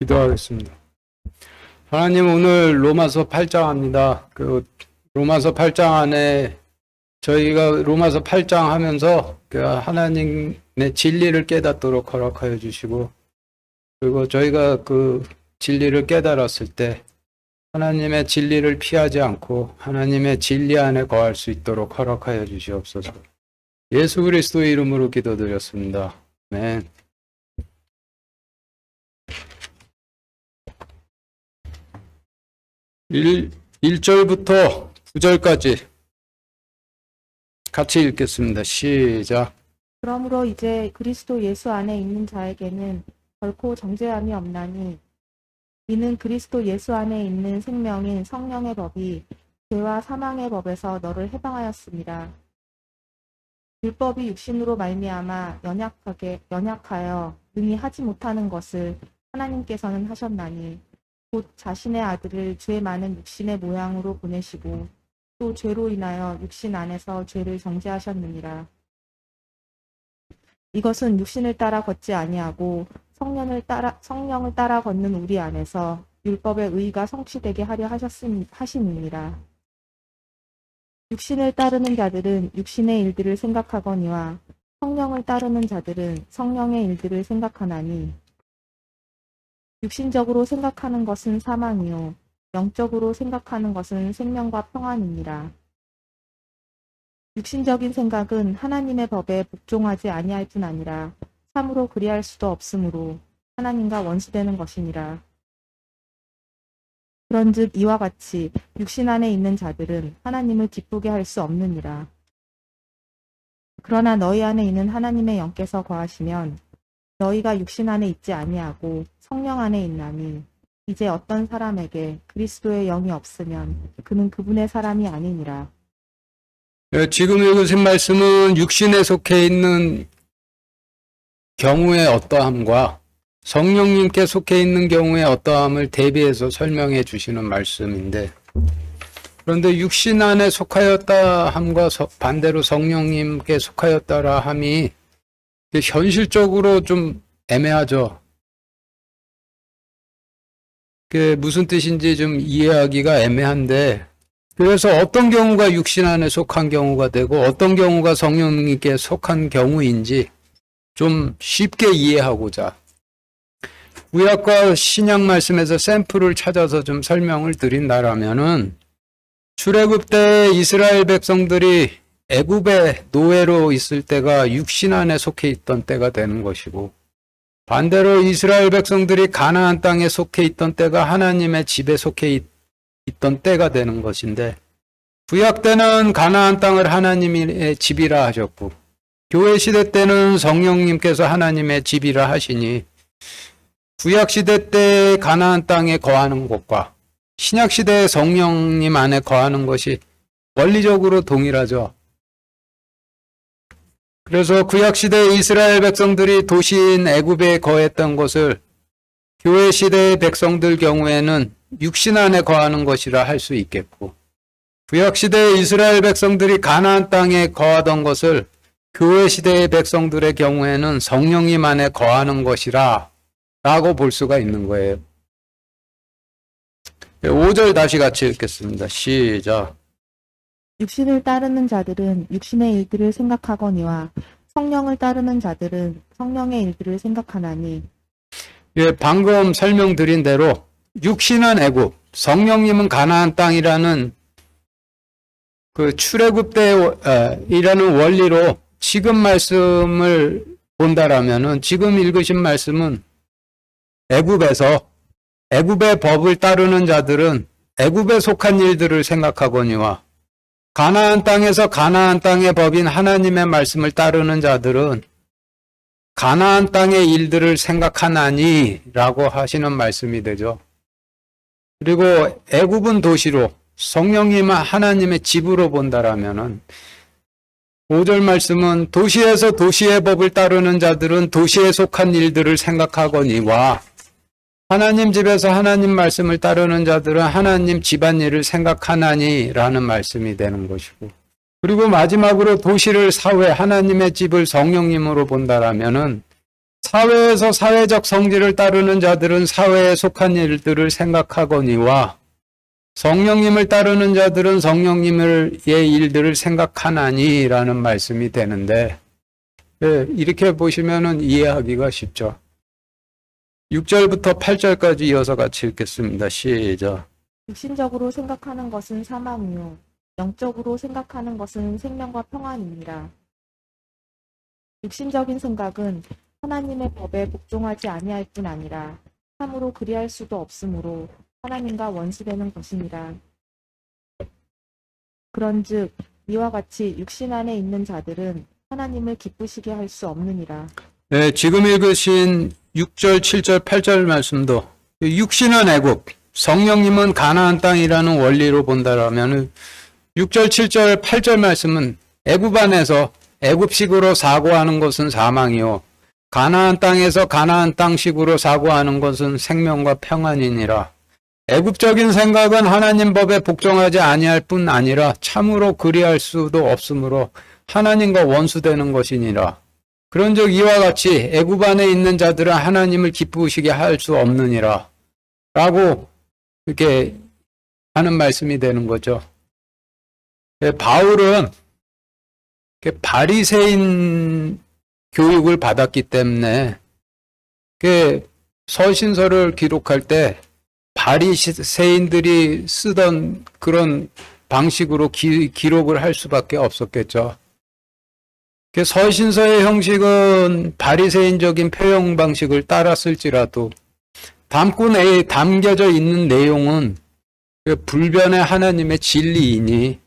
기도하겠습니다. 하나님, 오늘 로마서 8장 합니다. 로마서 8장 안에 저희가 로마서 8장 하면서 하나님의 진리를 깨닫도록 허락하여 주시고, 그리고 저희가 그 진리를 깨달았을 때 하나님의 진리를 피하지 않고 하나님의 진리 안에 거할 수 있도록 허락하여 주시옵소서. 예수 그리스도의 이름으로 기도드렸습니다. 아멘. 1절부터 9절까지 같이 읽겠습니다. 시작. 그러므로 이제 그리스도 예수 안에 있는 자에게는 결코 정죄함이 없나니 이는 그리스도 예수 안에 있는 생명인 성령의 법이 죄와 사망의 법에서 너를 해방하였습니다. 율법이 육신으로 말미암아 연약하여 능히 하지 못하는 것을 하나님께서는 하셨나니 곧 자신의 아들을 죄 많은 육신의 모양으로 보내시고 또 죄로 인하여 육신 안에서 죄를 정죄하셨느니라. 이것은 육신을 따라 걷지 아니하고 성령을 따라 걷는 우리 안에서 율법의 의가 성취되게 하려 하심이니라. 육신을 따르는 자들은 육신의 일들을 생각하거니와 성령을 따르는 자들은 성령의 일들을 생각하나니 육신적으로 생각하는 것은 사망이요 영적으로 생각하는 것은 생명과 평안이니라. 육신적인 생각은 하나님의 법에 복종하지 아니할 뿐 아니라 참으로 그리할 수도 없으므로 하나님과 원수되는 것이니라. 그런즉 이와 같이 육신 안에 있는 자들은 하나님을 기쁘게 할 수 없느니라. 그러나 너희 안에 있는 하나님의 영께서 거하시면 너희가 육신 안에 있지 아니하고 성령 안에 있나니 이제 어떤 사람에게 그리스도의 영이 없으면 그는 그분의 사람이 아니니라. 지금 읽으신 말씀은 육신에 속해 있는 경우의 어떠함과 성령님께 속해 있는 경우의 어떠함을 대비해서 설명해 주시는 말씀인데, 그런데 육신 안에 속하였다 함과 반대로 성령님께 속하였다라 함이 현실적으로 좀 애매하죠. 그게 무슨 뜻인지 좀 이해하기가 애매한데, 그래서 어떤 경우가 육신 안에 속한 경우가 되고 어떤 경우가 성령님께 속한 경우인지 좀 쉽게 이해하고자 구약과 신약 말씀에서 샘플을 찾아서 좀 설명을 드린다라면은, 출애굽 때 이스라엘 백성들이 애굽의 노예로 있을 때가 육신 안에 속해 있던 때가 되는 것이고, 반대로 이스라엘 백성들이 가나안 땅에 속해 있던 때가 하나님의 집에 속해 있던 때가 되는 것인데, 구약 때는 가나안 땅을 하나님의 집이라 하셨고, 교회 시대 때는 성령님께서 하나님의 집이라 하시니, 구약 시대 때 가나안 땅에 거하는 것과 신약 시대의 성령님 안에 거하는 것이 원리적으로 동일하죠. 그래서 구약 시대 이스라엘 백성들이 도시인 애굽에 거했던 것을 교회 시대의 백성들 경우에는 육신 안에 거하는 것이라 할 수 있겠고, 구약 시대의 이스라엘 백성들이 가나안 땅에 거하던 것을 교회 시대의 백성들의 경우에는 성령님 안에 거하는 것이라 라고 볼 수가 있는 거예요. 5절 다시 같이 읽겠습니다. 시작. 육신을 따르는 자들은 육신의 일들을 생각하거니와 성령을 따르는 자들은 성령의 일들을 생각하나니. 방금 설명드린 대로 육신은 애굽, 성령님은 가나안 땅이라는 그 출애굽 때이라는 원리로 지금 말씀을 본다라면은, 지금 읽으신 말씀은 애굽에서 애굽의 법을 따르는 자들은 애굽에 속한 일들을 생각하거니와 가나안 땅에서 가나안 땅의 법인 하나님의 말씀을 따르는 자들은 가나안 땅의 일들을 생각하나니라고 하시는 말씀이 되죠. 그리고 애굽은 도시로, 성령님은 하나님의 집으로 본다라면은 5절 말씀은 도시에서 도시의 법을 따르는 자들은 도시에 속한 일들을 생각하거니와 하나님 집에서 하나님 말씀을 따르는 자들은 하나님 집안일을 생각하나니라는 말씀이 되는 것이고, 그리고 마지막으로 도시를 사회, 하나님의 집을 성령님으로 본다라면은 사회에서 사회적 성질을 따르는 자들은 사회에 속한 일들을 생각하거니와 성령님을 따르는 자들은 성령님의 일들을 생각하나니라는 말씀이 되는데, 이렇게 보시면은 이해하기가 쉽죠. 6절부터 8절까지 이어서 같이 읽겠습니다. 시작. 육신적으로 생각하는 것은 사망이요 영적으로 생각하는 것은 생명과 평안이니라. 육신적인 생각은 하나님의 법에 복종하지 아니할 뿐 아니라 참으로 그리할 수도 없으므로 하나님과 원수되는 것이니라. 그런즉 이와 같이 육신 안에 있는 자들은 하나님을 기쁘시게 할 수 없느니라. 네, 지금 읽으신 6절, 7절, 8절 말씀도 육신은 애굽, 성령님은 가나안 땅이라는 원리로 본다라면 6절, 7절, 8절 말씀은 애굽 안에서 애굽식으로 사고하는 것은 사망이요 가나안 땅에서 가나안 땅식으로 사고하는 것은 생명과 평안이니라. 애굽적인 생각은 하나님 법에 복종하지 아니할 뿐 아니라 참으로 그리할 수도 없으므로 하나님과 원수되는 것이니라. 그런즉 이와 같이 애굽 안에 있는 자들은 하나님을 기쁘시게 할 수 없느니라 라고 이렇게 하는 말씀이 되는 거죠. 바울은 바리새인 교육을 받았기 때문에 서신서를 기록할 때 바리새인들이 쓰던 그런 방식으로 기록을 할 수밖에 없었겠죠. 서신서의 형식은 바리새인적인 표현 방식을 따랐을지라도 담겨져 있는 내용은 불변의 하나님의 진리이니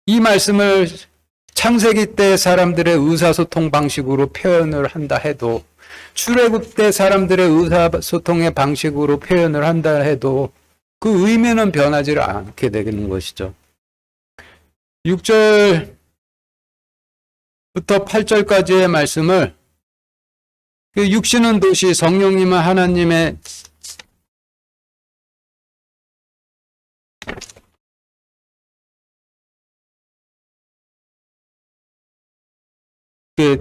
이 말씀을 창세기 때 사람들의 의사소통 방식으로 표현을 한다 해도 출애굽 때 사람들의 의사소통의 방식으로 표현을 한다 해도 그 의미는 변하지 않게 되는 것이죠. 6절부터 8절까지의 말씀을 육신은 도시, 성령님은 하나님의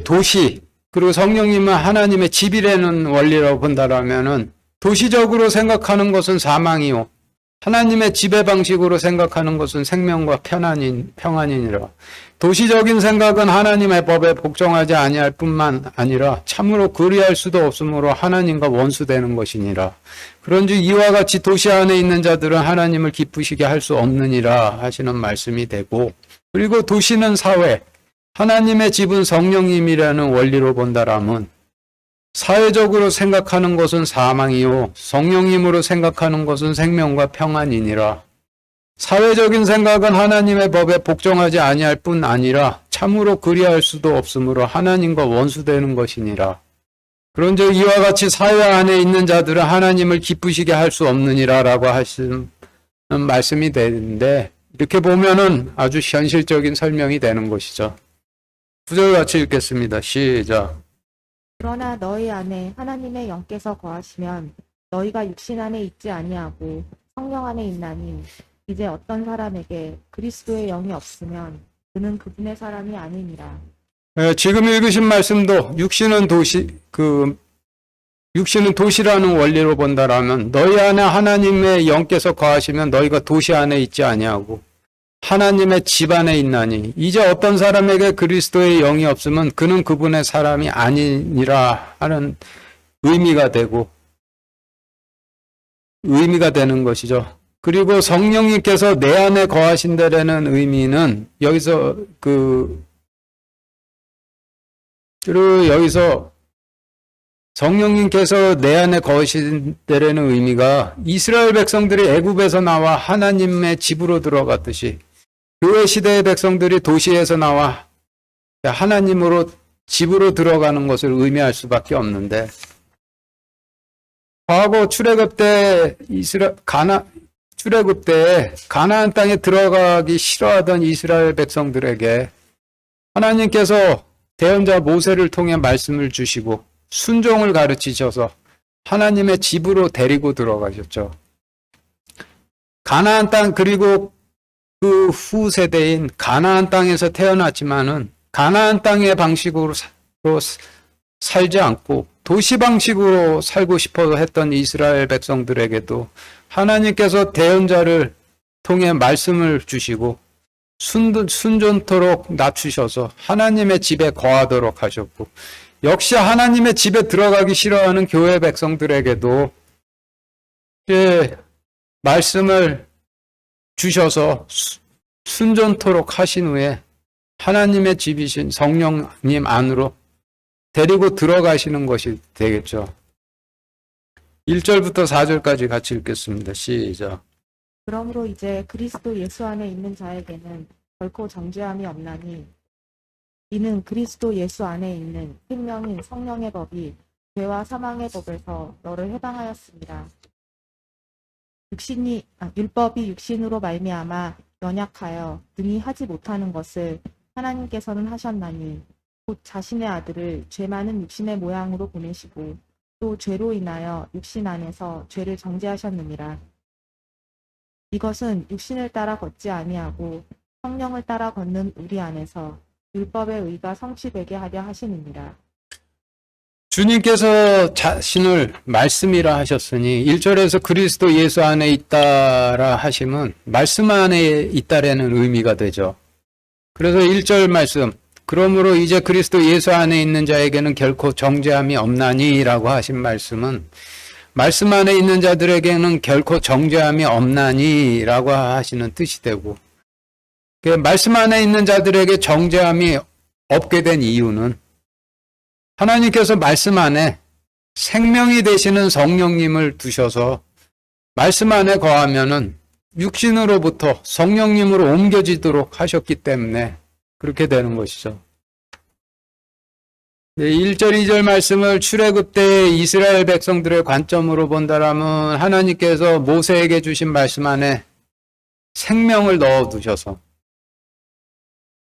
도시, 그리고 성령님은 하나님의 집이라는 원리라고 본다라면은 도시적으로 생각하는 것은 사망이요 하나님의 지배 방식으로 생각하는 것은 생명과 평안이니라. 도시적인 생각은 하나님의 법에 복종하지 아니할 뿐만 아니라 참으로 그리할 수도 없으므로 하나님과 원수되는 것이니라. 그런즉 이와 같이 도시 안에 있는 자들은 하나님을 기쁘시게 할 수 없느니라 하시는 말씀이 되고, 그리고 도시는 사회, 하나님의 집은 성령님이라는 원리로 본다라면 사회적으로 생각하는 것은 사망이요 성령님으로 생각하는 것은 생명과 평안이니라. 사회적인 생각은 하나님의 법에 복종하지 아니할 뿐 아니라 참으로 그리할 수도 없으므로 하나님과 원수되는 것이니라. 그런즉 이와 같이 사회 안에 있는 자들은 하나님을 기쁘시게 할 수 없느니라 라고 하시는 말씀이 되는데, 이렇게 보면은 아주 현실적인 설명이 되는 것이죠. 9절 같이 읽겠습니다. 시작. 그러나 너희 안에 하나님의 영께서 거하시면 너희가 육신 안에 있지 아니하고 성령 안에 있나니 이제 어떤 사람에게 그리스도의 영이 없으면 그는 그분의 사람이 아니니라. 지금 읽으신 말씀도 육신은 도시라는 원리로 본다라면 너희 안에 하나님의 영께서 거하시면 너희가 도시 안에 있지 아니하고 하나님의 집 안에 있나니 이제 어떤 사람에게 그리스도의 영이 없으면 그는 그분의 사람이 아니니라 하는 의미가 되는 것이죠. 그리고 성령님께서 내 안에 거하신다라는 의미는 여기서 성령님께서 내 안에 거하신다라는 의미가 이스라엘 백성들이 애굽에서 나와 하나님의 집으로 들어갔듯이 교회 시대의 백성들이 도시에서 나와 하나님으로 집으로 들어가는 것을 의미할 수밖에 없는데, 과거 출애굽 때 가나안 땅에 들어가기 싫어하던 이스라엘 백성들에게 하나님께서 대언자 모세를 통해 말씀을 주시고 순종을 가르치셔서 하나님의 집으로 데리고 들어가셨죠. 가나안 땅, 그리고 그 후 세대인 가나안 땅에서 태어났지만은 가나안 땅의 방식으로 살지 않고 도시 방식으로 살고 싶어 했던 이스라엘 백성들에게도 하나님께서 대언자를 통해 말씀을 주시고 순전토록 낮추셔서 하나님의 집에 거하도록 하셨고, 역시 하나님의 집에 들어가기 싫어하는 교회 백성들에게도 말씀을 주셔서 순전토록 하신 후에 하나님의 집이신 성령님 안으로 데리고 들어가시는 것이 되겠죠. 1절부터 4절까지 같이 읽겠습니다. 시작. 그러므로 이제 그리스도 예수 안에 있는 자에게는 결코 정죄함이 없나니 이는 그리스도 예수 안에 있는 생명인 성령의 법이 죄와 사망의 법에서 너를 해방하였습니다. 율법이 육신으로 말미암아 연약하여 능히 하지 못하는 것을 하나님께서는 하셨나니 곧 자신의 아들을 죄 많은 육신의 모양으로 보내시고 또 죄로 인하여 육신 안에서 죄를 정죄하셨느니라. 이것은 육신을 따라 걷지 아니하고 성령을 따라 걷는 우리 안에서 율법의 의가 성취되게 하려 하시느니라. 주님께서 자신을 말씀이라 하셨으니 1절에서 그리스도 예수 안에 있다라 하심은 말씀 안에 있다라는 의미가 되죠. 그래서 1절 말씀, 그러므로 이제 그리스도 예수 안에 있는 자에게는 결코 정죄함이 없나니라고 하신 말씀은 말씀 안에 있는 자들에게는 결코 정죄함이 없나니라고 하시는 뜻이 되고, 말씀 안에 있는 자들에게 정죄함이 없게 된 이유는 하나님께서 말씀 안에 생명이 되시는 성령님을 두셔서 말씀 안에 거하면은 육신으로부터 성령님으로 옮겨지도록 하셨기 때문에 그렇게 되는 것이죠. 1절, 2절 말씀을 출애굽 때 이스라엘 백성들의 관점으로 본다라면 하나님께서 모세에게 주신 말씀 안에 생명을 넣어두셔서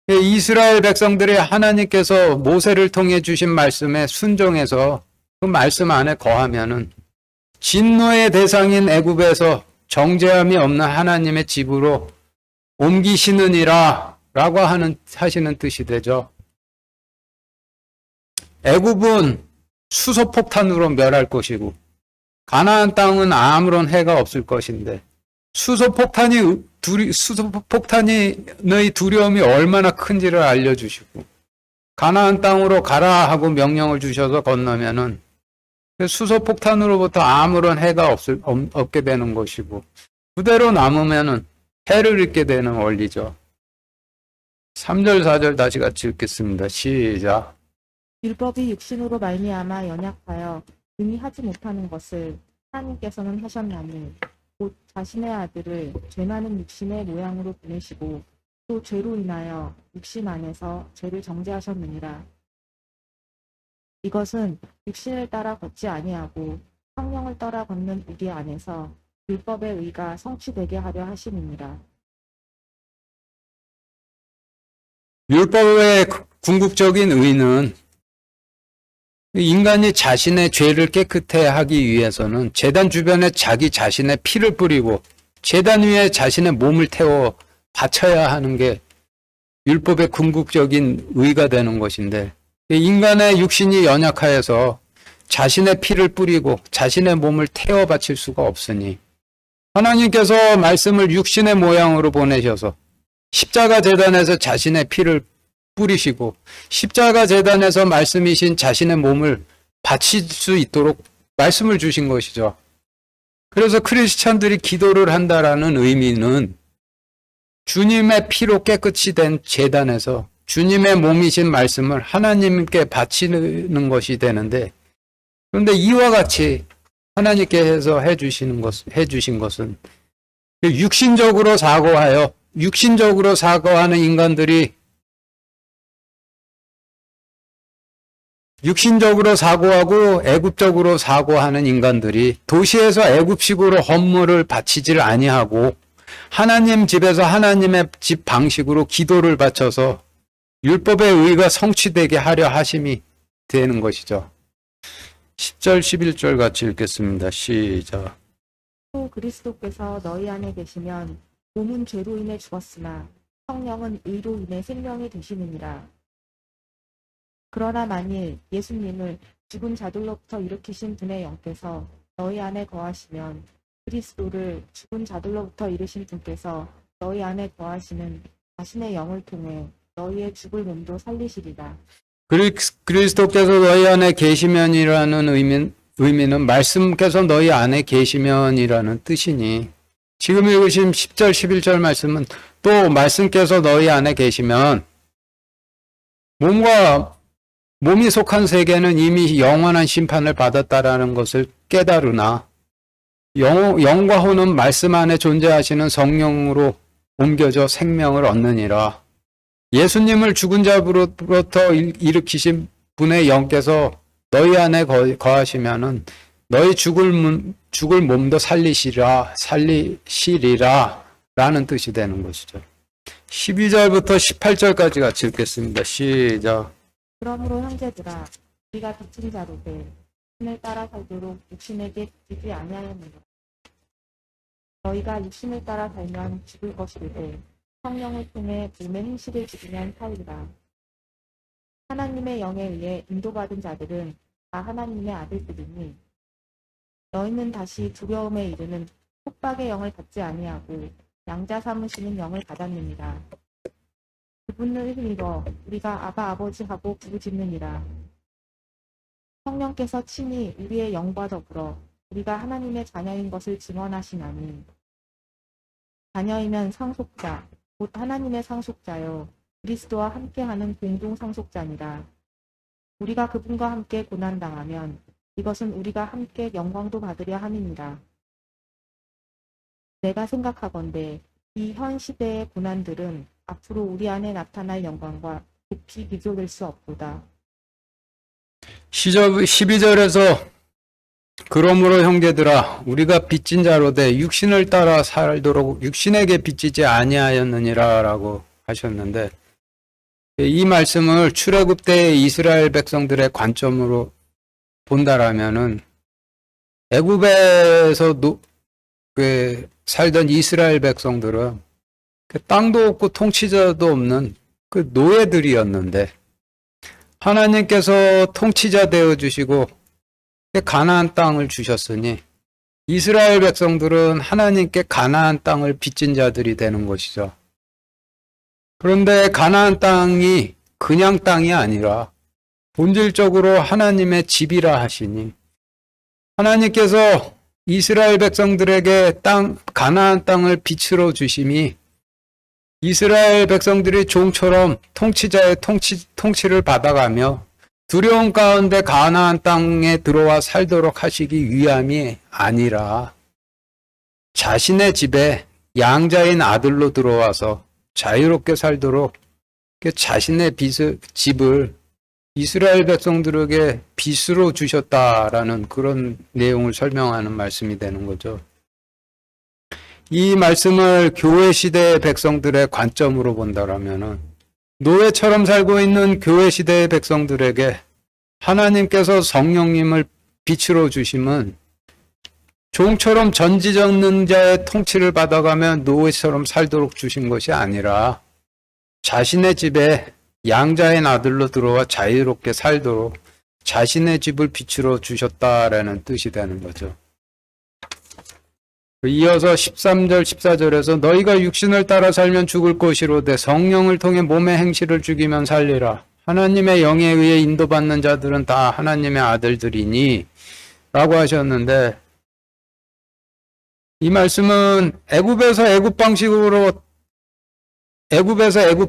이스라엘 백성들이 하나님께서 모세를 통해 주신 말씀에 순종해서 그 말씀 안에 거하면은 진노의 대상인 애굽에서 정죄함이 없는 하나님의 집으로 옮기시느니라 라고 하시는 뜻이 되죠. 애굽은 수소폭탄으로 멸할 것이고 가나안 땅은 아무런 해가 없을 것인데 수소폭탄의 두려움이 얼마나 큰지를 알려주시고 가나안 땅으로 가라 하고 명령을 주셔서 건너면은 수소폭탄으로부터 아무런 해가 없게 되는 것이고 그대로 남으면은 해를 입게 되는 원리죠. 3절, 4절 다시 같이 읽겠습니다. 시작. 율법이 육신으로 말미암아 연약하여 능히 하지 못하는 것을 하나님께서는 하셨나니 곧 자신의 아들을 죄 많은 육신의 모양으로 보내시고 또 죄로 인하여 육신 안에서 죄를 정죄하셨느니라. 이것은 육신을 따라 걷지 아니하고 성령을 따라 걷는 우리 안에서 율법의 의가 성취되게 하려 하심이니라. 율법의 궁극적인 의는 인간이 자신의 죄를 깨끗해 하기 위해서는 제단 주변에 자기 자신의 피를 뿌리고 제단 위에 자신의 몸을 태워 바쳐야 하는 게 율법의 궁극적인 의가 되는 것인데 인간의 육신이 연약하여서 자신의 피를 뿌리고 자신의 몸을 태워 바칠 수가 없으니 하나님께서 말씀을 육신의 모양으로 보내셔서 십자가 제단에서 자신의 피를 뿌리시고 십자가 제단에서 말씀이신 자신의 몸을 바칠 수 있도록 말씀을 주신 것이죠. 그래서 크리스찬들이 기도를 한다라는 의미는 주님의 피로 깨끗이 된 제단에서 주님의 몸이신 말씀을 하나님께 바치는 것이 되는데, 그런데 이와 같이 하나님께서 해주신 것은 육신적으로 사고하는 인간들이 육신적으로 사고하고 애굽적으로 사고하는 인간들이 도시에서 애굽식으로 헌물을 바치질 아니하고 하나님 집에서 하나님의 집 방식으로 기도를 바쳐서 율법의 의가 성취되게 하려 하심이 되는 것이죠. 10절 11절 같이 읽겠습니다. 시작. 또 그리스도께서 너희 안에 계시면 몸은 죄로 인해 죽었으나 성령은 의로 인해 생명이 되시느니라. 그러나 만일 예수님을 죽은 자들로부터 일으키신 분의 영께서 너희 안에 거하시면 그리스도를 죽은 자들로부터 일으신 분께서 너희 안에 거하시는 자신의 영을 통해 너희의 죽을 몸도 살리시리라. 그리스도께서 너희 안에 계시면이라는 의미는 말씀께서 너희 안에 계시면이라는 뜻이니, 지금 읽으신 10절, 11절 말씀은 또 말씀께서 너희 안에 계시면, 몸이 속한 세계는 이미 영원한 심판을 받았다라는 것을 깨달으나, 영과 혼은 말씀 안에 존재하시는 성령으로 옮겨져 생명을 얻느니라. 예수님을 죽은 자로부터 일으키신 분의 영께서 너희 안에 거하시면은 너희 죽을 몸도 살리시리라 라는 뜻이 되는 것이죠. 12절부터 18절까지 같이 읽겠습니다. 시작. 그러므로 형제들아 우리가 빚진 자로되 육신을 따라 살도록 육신에게 빚지지 아니하였느냐. 너희가 육신을 따라 살면 죽을 것이되 성령을 통해 몸의 행실을 지키면 살리라. 하나님의 영에 의해 인도받은 자들은 다 하나님의 아들들이니 너희는 다시 두려움에 이르는 속박의 영을 받지 아니하고 양자 삼으시는 영을 받았느니라. 그분을 힘입어 우리가 아바 아버지 하고 부르짖느니라. 성령께서 친히 우리의 영과 더불어 우리가 하나님의 자녀인 것을 증언하시나니 자녀이면 상속자 곧 하나님의 상속자요 그리스도와 함께하는 공동 상속자니라. 우리가 그분과 함께 고난당하면 이것은 우리가 함께 영광도 받으려 함이니라. 내가 생각하건대 이 현 시대의 고난들은 앞으로 우리 안에 나타날 영광과 깊이 비교될 수 없도다. 12절에서 그러므로 형제들아 우리가 빚진 자로되 육신을 따라 살도록 육신에게 빚지지 아니하였느니라 라고 하셨는데, 이 말씀을 출애굽 때의 이스라엘 백성들의 관점으로 본다라면은 애굽에서 살던 이스라엘 백성들은 땅도 없고 통치자도 없는 그 노예들이었는데, 하나님께서 통치자 되어 주시고 가나안 땅을 주셨으니 이스라엘 백성들은 하나님께 가나안 땅을 빚진 자들이 되는 것이죠. 그런데 가나안 땅이 그냥 땅이 아니라 본질적으로 하나님의 집이라 하시니, 하나님께서 이스라엘 백성들에게 가나안 땅을 빚으로 주심이 이스라엘 백성들이 종처럼 통치자의 통치를 받아가며 두려움 가운데 가나안 땅에 들어와 살도록 하시기 위함이 아니라 자신의 집에 양자인 아들로 들어와서 자유롭게 살도록 자신의 집을 이스라엘 백성들에게 빚으로 주셨다라는 그런 내용을 설명하는 말씀이 되는 거죠. 이 말씀을 교회 시대의 백성들의 관점으로 본다라면은 노예처럼 살고 있는 교회 시대의 백성들에게 하나님께서 성령님을 빛으로 주심은 종처럼 전지전능자의 통치를 받아가며 노예처럼 살도록 주신 것이 아니라 자신의 집에 양자인 아들로 들어와 자유롭게 살도록 자신의 집을 빛으로 주셨다라는 뜻이 되는 거죠. 이어서 13절 14절에서 너희가 육신을 따라 살면 죽을 것이로되 성령을 통해 몸의 행실을 죽이면 살리라. 하나님의 영에 의해 인도받는 자들은 다 하나님의 아들들이니 라고 하셨는데, 이 말씀은 애굽에서 애굽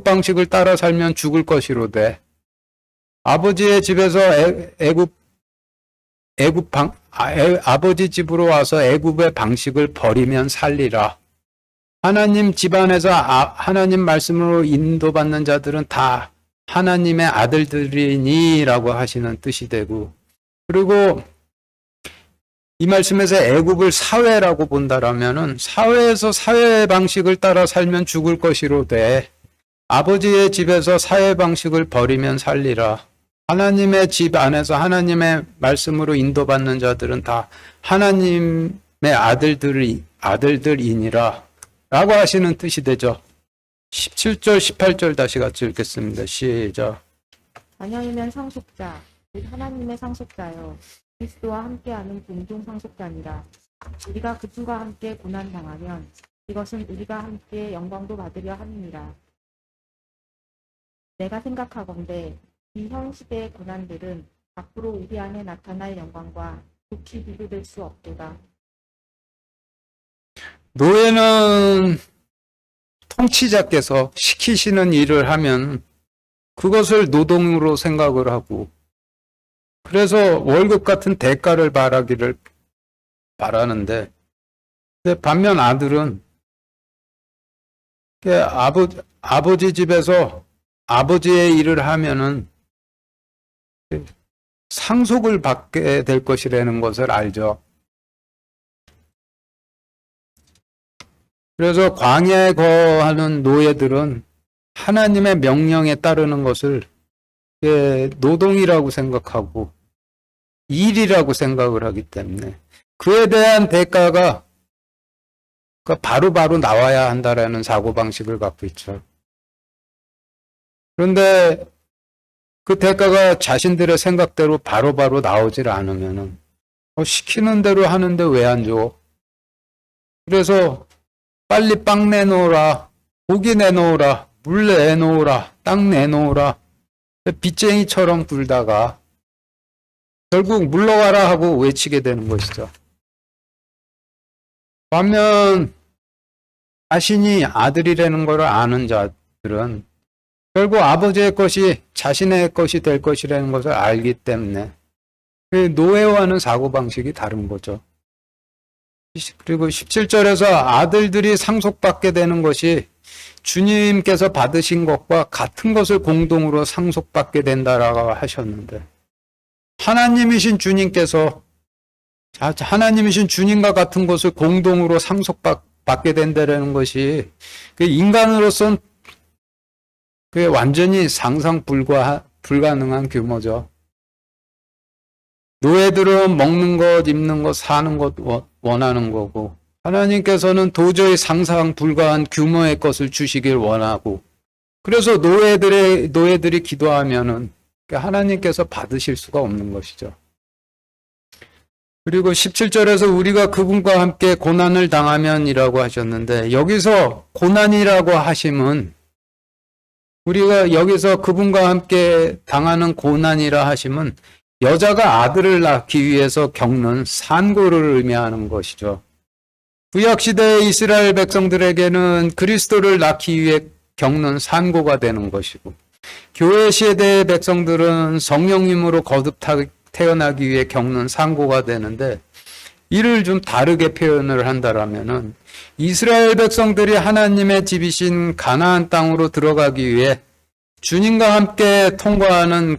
방식을 따라 살면 죽을 것이로되 아버지의 집에서 아버지 집으로 와서 애굽의 방식을 버리면 살리라. 하나님 집안에서 하나님 말씀으로 인도받는 자들은 다 하나님의 아들들이니 라고 하시는 뜻이 되고, 그리고 이 말씀에서 애굽을 사회라고 본다라면은 사회에서 사회의 방식을 따라 살면 죽을 것이로되 아버지의 집에서 사회 방식을 버리면 살리라. 하나님의 집 안에서 하나님의 말씀으로 인도받는 자들은 다 하나님의 아들들이니라 라고 하시는 뜻이 되죠. 17절 18절 다시 같이 읽겠습니다. 시작. 자녀이면 상속자, 곧 하나님의 상속자여 그리스도와 함께하는 공동 상속자니라. 우리가 그분과 함께 고난 당하면 이것은 우리가 함께 영광도 받으려 함이니라. 내가 생각하건대 이 현 시대의 고난들은 앞으로 우리 안에 나타날 영광과 좋게 비교될 수 없도다. 노예는 통치자께서 시키시는 일을 하면 그것을 노동으로 생각을 하고, 그래서 월급 같은 대가를 바라기를 바라는데, 근데 반면 아들은 아버지 집에서 아버지의 일을 하면은 상속을 받게 될 것이라는 것을 알죠. 그래서 광야에 거하는 노예들은 하나님의 명령에 따르는 것을 노동이라고 생각하고 일이라고 생각을 하기 때문에 그에 대한 대가가 바로바로 나와야 한다라는 사고방식을 갖고 있죠. 그런데 그 대가가 자신들의 생각대로 바로바로 나오질 않으면은 시키는 대로 하는데 왜 안 줘? 그래서 빨리 빵 내놓으라, 고기 내놓으라, 물 내놓으라, 땅 내놓으라, 빚쟁이처럼 굴다가 결국 물러가라 하고 외치게 되는 것이죠. 반면 자신이 아들이라는 걸 아는 자들은 결국 아버지의 것이 자신의 것이 될 것이라는 것을 알기 때문에 노예와는 사고방식이 다른 거죠. 그리고 17절에서 아들들이 상속받게 되는 것이 주님께서 받으신 것과 같은 것을 공동으로 상속받게 된다라고 하셨는데, 하나님이신 주님과 같은 것을 공동으로 상속받게 된다는 것이 인간으로서는 완전히 상상 불가능한 규모죠. 노예들은 먹는 것, 입는 것, 사는 것 원하는 거고, 하나님께서는 도저히 상상 불가한 규모의 것을 주시길 원하고, 그래서 노예들이 기도하면은 하나님께서 받으실 수가 없는 것이죠. 그리고 17절에서 우리가 그분과 함께 고난을 당하면이라고 하셨는데, 여기서 고난이라고 하심은 우리가 여기서 그분과 함께 당하는 고난이라 하심은 여자가 아들을 낳기 위해서 겪는 산고를 의미하는 것이죠. 구약시대의 이스라엘 백성들에게는 그리스도를 낳기 위해 겪는 산고가 되는 것이고, 교회 시대의 백성들은 성령님으로 거듭 태어나기 위해 겪는 산고가 되는데, 이를 좀 다르게 표현을 한다라면은 이스라엘 백성들이 하나님의 집이신 가나안 땅으로 들어가기 위해 주님과 함께 통과하는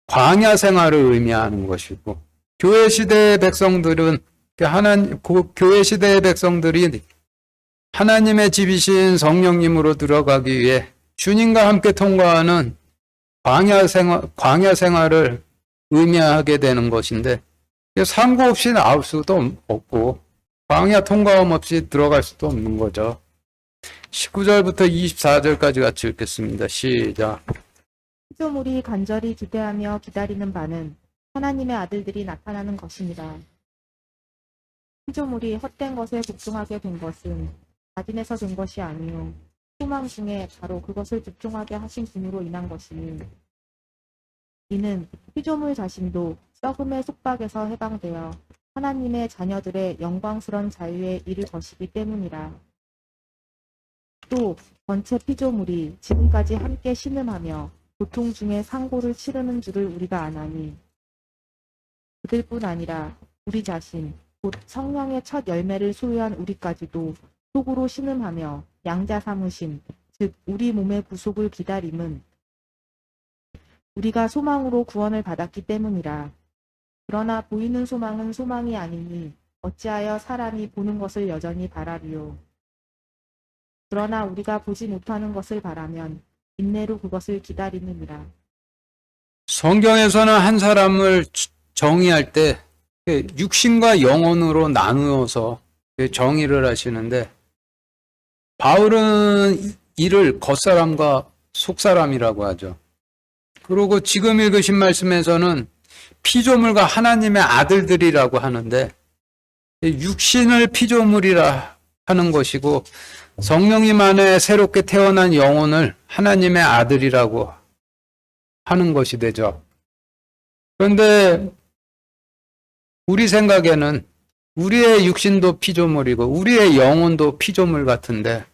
광야 생활을 의미하는 것이고, 교회 시대의 백성들은 교회 시대의 백성들이 하나님의 집이신 성령님으로 들어가기 위해 주님과 함께 통과하는 광야 생활을 의미하게 되는 것인데, 상고 없이 나올 수도 없고 광야 통과함 없이 들어갈 수도 없는 거죠. 19절부터 24절까지 같이 읽겠습니다. 시작. 피조물이 간절히 기대하며 기다리는 바는 하나님의 아들들이 나타나는 것입니다. 피조물이 헛된 것에 복종하게 된 것은 자진해서 된 것이 아니요 소망 중에 바로 그것을 복종하게 하신 분으로 인한 것이니, 이는 피조물 자신도 썩음의 속박에서 해방되어 하나님의 자녀들의 영광스런 자유에 이를 것이기 때문이라. 또 전체 피조물이 지금까지 함께 신음하며 고통 중에 상고를 치르는 줄을 우리가 아나니, 그들뿐 아니라 우리 자신 곧 성령의 첫 열매를 소유한 우리까지도 속으로 신음하며 양자 삼으심, 즉 우리 몸의 구속을 기다림은 우리가 소망으로 구원을 받았기 때문이라. 그러나 보이는 소망은 소망이 아니니 어찌하여 사람이 보는 것을 여전히 바라리요. 그러나 우리가 보지 못하는 것을 바라면 인내로 그것을 기다리느니라. 성경에서는 한 사람을 정의할 때 육신과 영혼으로 나누어서 정의를 하시는데, 바울은 이를 겉사람과 속사람이라고 하죠. 그리고 지금 읽으신 말씀에서는 피조물과 하나님의 아들들이라고 하는데 육신을 피조물이라 하는 것이고 성령님 안에 새롭게 태어난 영혼을 하나님의 아들이라고 하는 것이 되죠. 그런데 우리 생각에는 우리의 육신도 피조물이고 우리의 영혼도 피조물 같은데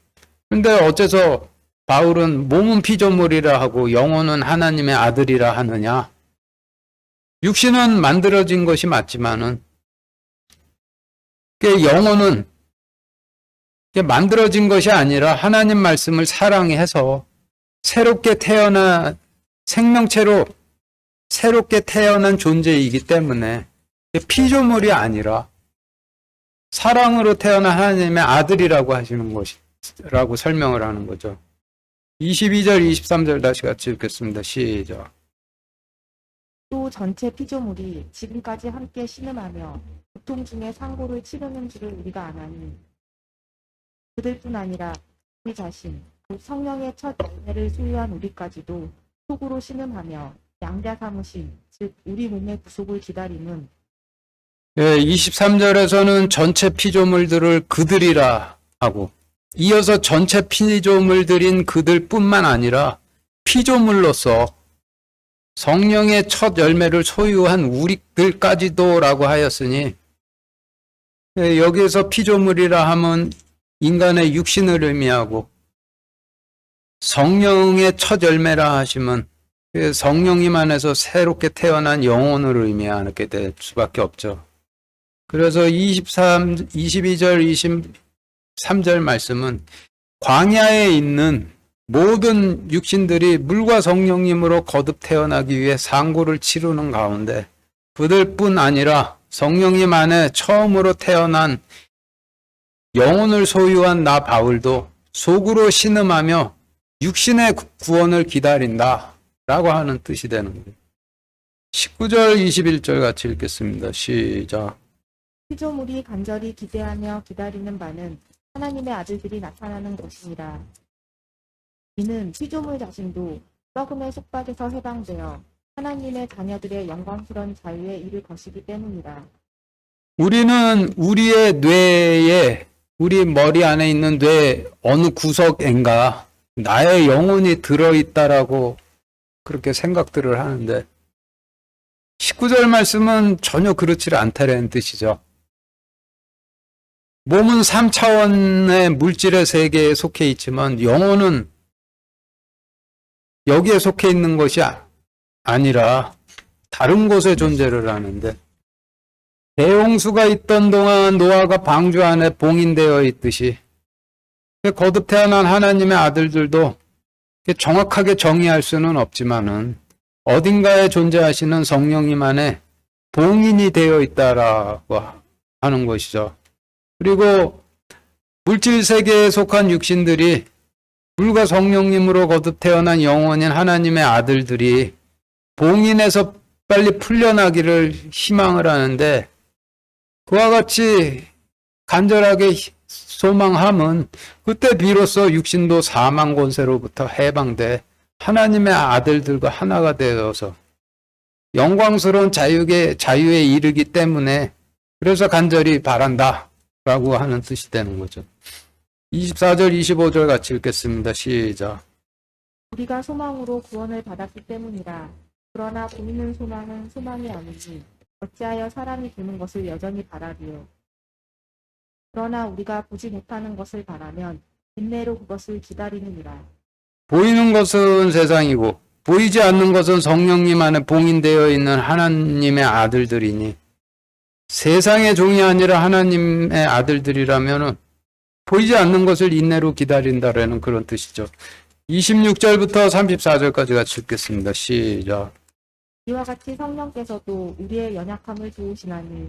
근데 어째서 바울은 몸은 피조물이라 하고 영혼은 하나님의 아들이라 하느냐? 육신은 만들어진 것이 맞지만은 영혼은 만들어진 것이 아니라 하나님 말씀을 사랑해서 새롭게 태어난 생명체로 새롭게 태어난 존재이기 때문에 피조물이 아니라 사랑으로 태어난 하나님의 아들이라고 하시는 것이라고 설명을 하는 거죠. 22절, 23절 다시 같이 읽겠습니다. 시작. 또 전체 피조물이 지금까지 함께 신음하며 고통 중에 상고를 치르는 줄을 우리가 아나니 그들뿐 아니라 우리 자신 곧 성령의 첫 열매를 소유한 우리까지도 속으로 신음하며 양자 삼으신 즉 우리 몸의 구속을 기다림은 23절에서는 전체 피조물들을 그들이라 하고 이어서 전체 피조물들인 그들뿐만 아니라 피조물로서 성령의 첫 열매를 소유한 우리들까지도라고 하였으니 여기에서 피조물이라 하면 인간의 육신을 의미하고 성령의 첫 열매라 하시면 성령님 안에서 새롭게 태어난 영혼을 의미하게 될 수밖에 없죠. 그래서 22절, 23절 말씀은 광야에 있는 모든 육신들이 물과 성령님으로 거듭 태어나기 위해 상고를 치르는 가운데 그들뿐 아니라 성령님 안에 처음으로 태어난 영혼을 소유한 나 바울도 속으로 신음하며 육신의 구원을 기다린다 라고 하는 뜻이 되는 거예요. 19절 21절 같이 읽겠습니다. 시작. 피조물이 간절히 기대하며 기다리는 바는 하나님의 아들들이 나타나는 것이니라. 이는 피조물 자신도 썩음의 속박에서 해방되어 하나님의 자녀들의 영광스러운 자유에 이를 것이기 때문이라. 우리는 우리의 뇌에 우리 머리 안에 있는 뇌 어느 구석인가 나의 영혼이 들어있다라고 그렇게 생각들을 하는데 19절 말씀은 전혀 그렇지 않다라는 뜻이죠. 몸은 3차원의 물질의 세계에 속해 있지만 영혼은 여기에 속해 있는 것이 아니라 다른 곳에 존재를 하는데 대홍수가 있던 동안 노아가 방주 안에 봉인되어 있듯이 거듭 태어난 하나님의 아들들도 정확하게 정의할 수는 없지만은 어딘가에 존재하시는 성령님 안에 봉인이 되어 있다라고 하는 것이죠. 그리고 물질 세계에 속한 육신들이 물과 성령님으로 거듭 태어난 영혼인 하나님의 아들들이 봉인에서 빨리 풀려나기를 희망을 하는데 그와 같이 간절하게 소망함은 그때 비로소 육신도 사망 권세로부터 해방돼 하나님의 아들들과 하나가 되어서 영광스러운 자유에 이르기 때문에 그래서 간절히 바란다 라고 하는 뜻이 되는 거죠. 24절 25절 같이 읽겠습니다. 시작. 우리가 소망으로 구원을 받았기 때문이라. 그러나 보이는 소망은 소망이 아니니 어찌하여 사람이 보는 것을 여전히 바라리요. 그러나 우리가 보지 못하는 것을 바라면 인내로 그것을 기다리느니라. 보이는 것은 세상이고 보이지 않는 것은 성령님 안에 봉인되어 있는 하나님의 아들들이니 세상의 종이 아니라 하나님의 아들들이라면 보이지 않는 것을 인내로 기다린다라는 그런 뜻이죠. 26절부터 34절까지 같이 읽겠습니다. 시작. 이와 같이 성령께서도 우리의 연약함을 도우시나니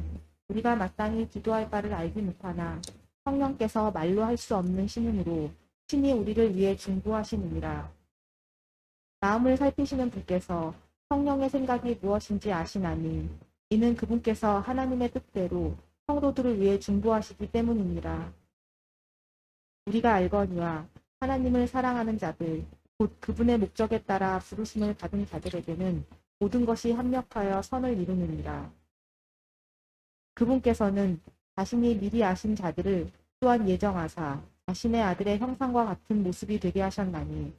우리가 마땅히 기도할 바를 알지 못하나 성령께서 말로 할 수 없는 신음으로 신이 우리를 위해 중보하시느니라. 마음을 살피시는 분께서 성령의 생각이 무엇인지 아시나니 이는 그분께서 하나님의 뜻대로 성도들을 위해 중보하시기 때문이니라. 우리가 알거니와 하나님을 사랑하는 자들 곧 그분의 목적에 따라 부르심을 받은 자들에게는 모든 것이 합력하여 선을 이루느니라. 그분께서는 자신이 미리 아신 자들을 또한 예정하사 자신의 아들의 형상과 같은 모습이 되게 하셨나니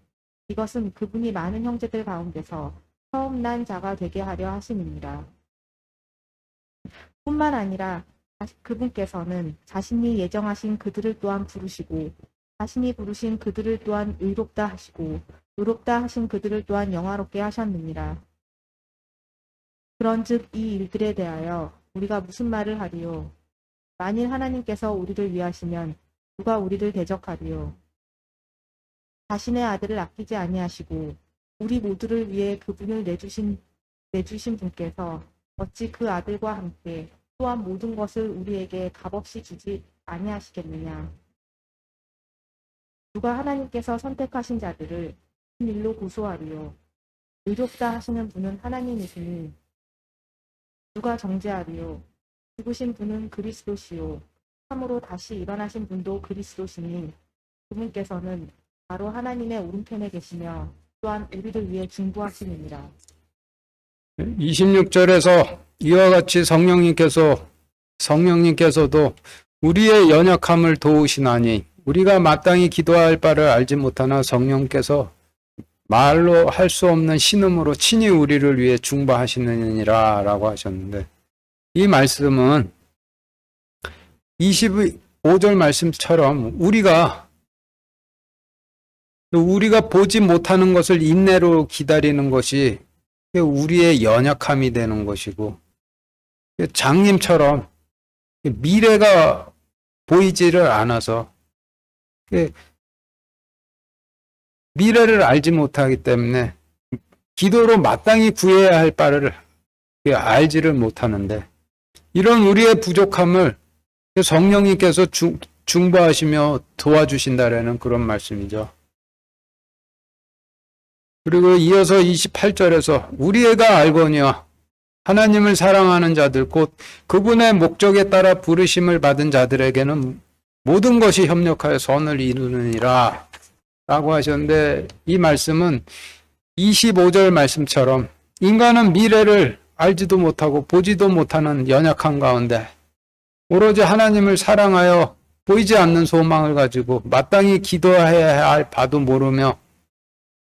이것은 그분이 많은 형제들 가운데서 처음 난 자가 되게 하려 하심이니라. 뿐만 아니라 그분께서는 자신이 예정하신 그들을 또한 부르시고 자신이 부르신 그들을 또한 의롭다 하시고 의롭다 하신 그들을 또한 영화롭게 하셨느니라. 그런즉 이 일들에 대하여 우리가 무슨 말을 하리요? 만일 하나님께서 우리를 위하시면 누가 우리를 대적하리요? 자신의 아들을 아끼지 아니하시고 우리 모두를 위해 그분을 내주신 분께서 어찌 그 아들과 함께 또한 모든 것을 우리에게 값없이 주지 아니하시겠느냐? 누가 하나님께서 선택하신 자들을 큰 일로 고소하리요? 의롭다 하시는 분은 하나님이시니 누가 정죄하리요? 죽으신 분은 그리스도시요. 참으로 다시 일어나신 분도 그리스도시니 그분께서는 바로 하나님의 오른편에 계시며 또한 우리를 위해 중보하시느니라. 26절에서 이와 같이 성령님께서도 우리의 연약함을 도우시나니 우리가 마땅히 기도할 바를 알지 못하나 성령께서 말로 할 수 없는 신음으로 친히 우리를 위해 중보하시느니라 라고 하셨는데, 이 말씀은 25절 말씀처럼 우리가 보지 못하는 것을 인내로 기다리는 것이 우리의 연약함이 되는 것이고, 장님처럼 미래가 보이지를 않아서 미래를 알지 못하기 때문에 기도로 마땅히 구해야 할 바를 알지를 못하는데, 이런 우리의 부족함을 성령님께서 중보하시며 도와주신다라는 그런 말씀이죠. 그리고 이어서 28절에서 우리가 알거니와 하나님을 사랑하는 자들 곧 그분의 목적에 따라 부르심을 받은 자들에게는 모든 것이 협력하여 선을 이루느니라 라고 하셨는데, 이 말씀은 25절 말씀처럼 인간은 미래를 알지도 못하고 보지도 못하는 연약한 가운데 오로지 하나님을 사랑하여 보이지 않는 소망을 가지고 마땅히 기도해야 할 바도 모르며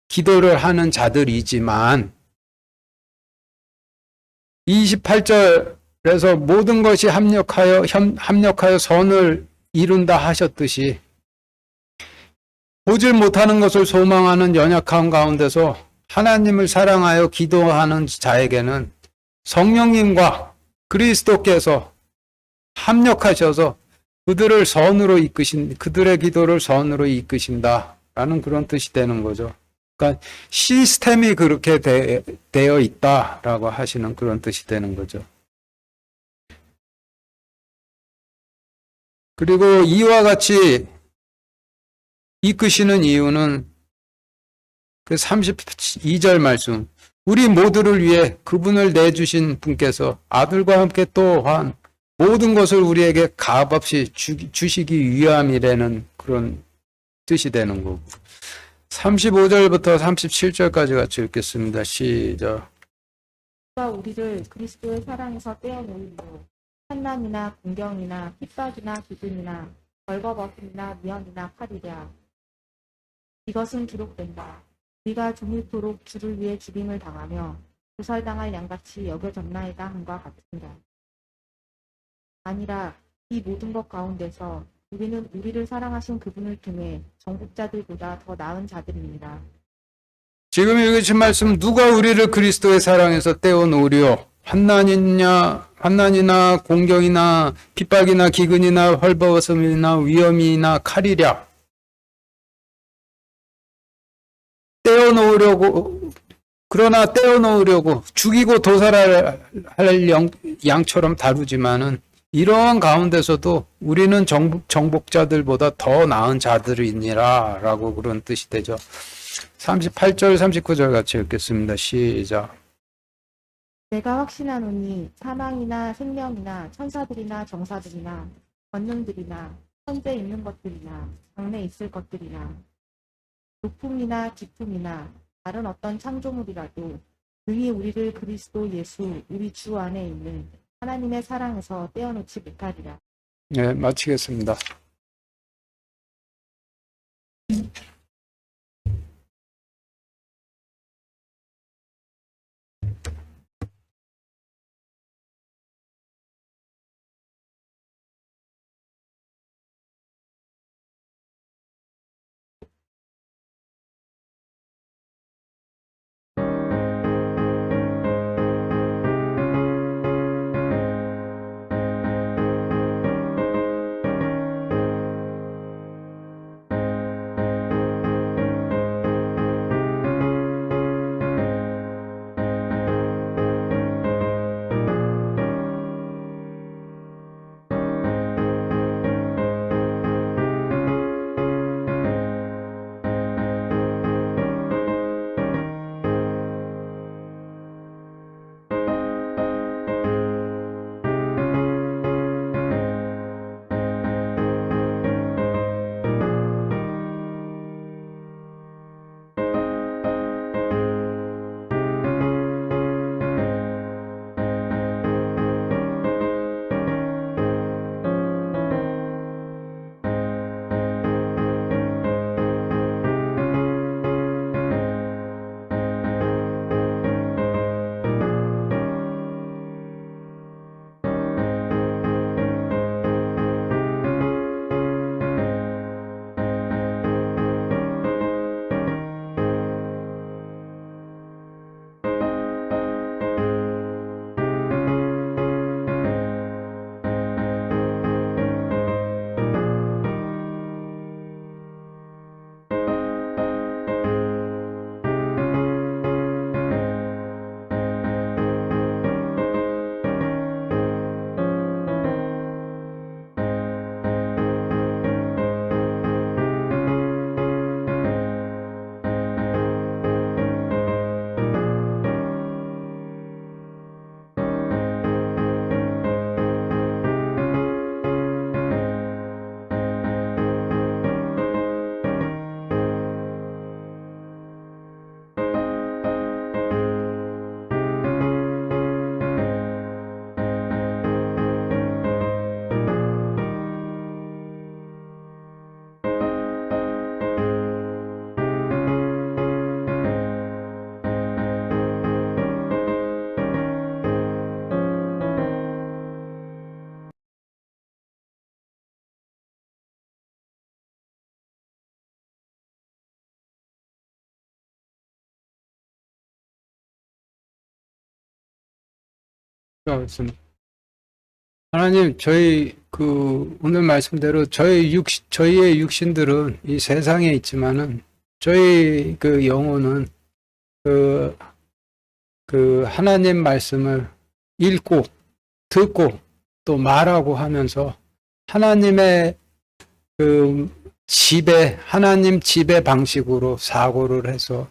기도를 하는 자들이지만, 28절에서 모든 것이 합력하여 선을 이룬다 하셨듯이 보질 못하는 것을 소망하는 연약함 가운데서 하나님을 사랑하여 기도하는 자에게는 성령님과 그리스도께서 합력하셔서 그들의 기도를 선으로 이끄신다라는 그런 뜻이 되는 거죠. 그러니까 시스템이 그렇게 되어 있다라고 하시는 그런 뜻이 되는 거죠. 그리고 이와 같이 이끄시는 이유는 그 32절 말씀, 우리 모두를 위해 그분을 내주신 분께서 아들과 함께 또한 모든 것을 우리에게 값없이 주시기 위함이라는 그런 뜻이 되는 거고, 35절부터 37절까지 같이 읽겠습니다. 시작. 누가 우리를 그리스도의 사랑에서 떼어놓으리요? 환난이나 공경이나 핍박이나 기근이나 벌거벗음이나 미연이나 칼이랴. 이것은 기록된다. 우리가 종일토록 주를 위해 죽임을 당하며 도살당할 양같이 여겨졌나이다 함과 같으니라. 아니라 이 모든 것 가운데서 우리는 우리를 사랑하신 그분을 통해 정복자들보다 더 나은 자들입니다. 지금 읽으신 말씀, 누가 우리를 그리스도의 사랑에서 떼어놓으리요? 환난이나 공경이나 핍박이나 기근이나 헐벗음이나 위험이나 칼이랴. 그러나 떼어놓으려고 죽이고 도살할 양처럼 다루지만은 이러한 가운데서도 우리는 정복자들보다 더 나은 자들이니라 라고 그런 뜻이 되죠. 38절 39절 같이 읽겠습니다. 시작. 내가 확신하노니 사망이나 생명이나 천사들이나 정사들이나 권능들이나 현재 있는 것들이나 장래 있을 것들이나 높음이나 기쁨이나 다른 어떤 창조물이라도 능히 우리를 그리스도 예수 우리 주 안에 있는 하나님의 사랑에서 떼어놓지 못하리라. 네, 마치겠습니다. 그렇습니다. 하나님, 오늘 말씀대로 저희의 육신들은 이 세상에 있지만은, 저희 영혼은 하나님 말씀을 읽고, 듣고, 또 말하고 하면서, 하나님의 하나님 지배 방식으로 사고를 해서,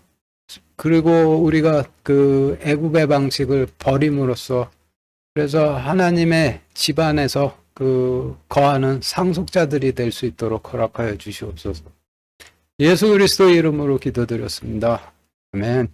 그리고 우리가 애굽의 방식을 버림으로써 그래서 하나님의 집안에서 거하는 상속자들이 될 수 있도록 허락하여 주시옵소서. 예수 그리스도의 이름으로 기도드렸습니다. 아멘.